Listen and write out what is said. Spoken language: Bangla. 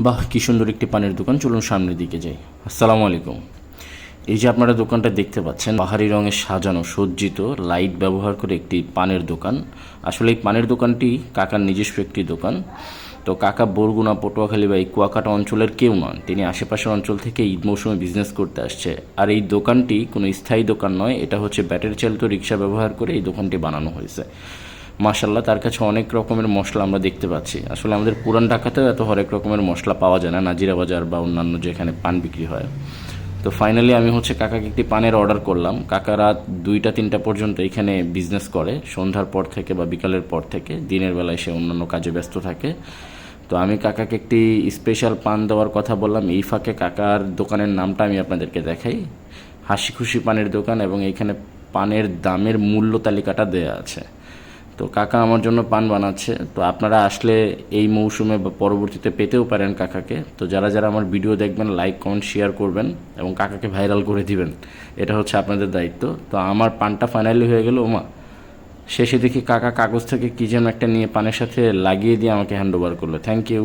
বাহ, কি সুন্দর একটি পানের দোকান। চলুন সামনের দিকে যাই। আসসালামু আলাইকুম। এই যে আপনারা দোকানটা দেখতে পাচ্ছেন, পাহাড়ি রঙে সাজানো সজ্জিত লাইট ব্যবহার করে একটি পানের দোকান। আসলে এই পানের দোকানটি কাকার নিজস্ব একটি দোকান। তো কাকা বরগুনা, পটুয়াখালী বা এই কুয়াকাটা অঞ্চলের কেউ নন, তিনি আশেপাশের অঞ্চল থেকে ঈদ মৌসুমে বিজনেস করতে আসছে। আর এই দোকানটি কোনো স্থায়ী দোকান নয়, এটা হচ্ছে ব্যাটারি চালিত রিক্সা ব্যবহার করে এই দোকানটি বানানো হয়েছে। মাশাল্লাহ, তার কাছে অনেক রকমের মশলা আমরা দেখতে পাচ্ছি। আসলে আমাদের পুরান ঢাকাতেও এত হরেক রকমের মশলা পাওয়া যায় না, নাজিরা বাজার বা অন্যান্য যেখানে পান বিক্রি হয়। তো ফাইনালি আমি হচ্ছে কাকাকে একটি পানের অর্ডার করলাম। কাকা রাত 2টা-3টা পর্যন্ত এখানে বিজনেস করে, সন্ধ্যার পর থেকে বা বিকালের পর থেকে। দিনের বেলায় সে অন্যান্য কাজে ব্যস্ত থাকে। তো আমি কাকাকে একটি স্পেশাল পান দেওয়ার কথা বললাম। এই ফাঁকে কাকার দোকানের নামটা আমি আপনাদেরকে দেখাই, হাসি খুশি পানের দোকান, এবং এইখানে পানের দামের মূল্য তালিকাটা দেয়া আছে। তো কাকা আমার জন্য পান বানাচ্ছে। তো আপনারা আসলে এই মৌসুমে বা পরবর্তীতে পেতেও পারেন কাকাকে। তো যারা যারা আমার ভিডিও দেখবেন, লাইক কমেন্ট শেয়ার করবেন এবং কাকাকে ভাইরাল করে দিবেন, এটা হচ্ছে আপনাদের দায়িত্ব। তো আমার পানটা ফাইনালি হয়ে গেল। ওমা, শেষে দেখি কাকা কাগজ থেকে কী যেন একটা নিয়ে পানের সাথে লাগিয়ে দিয়ে আমাকে হ্যান্ড ওভার করলো। Thank you.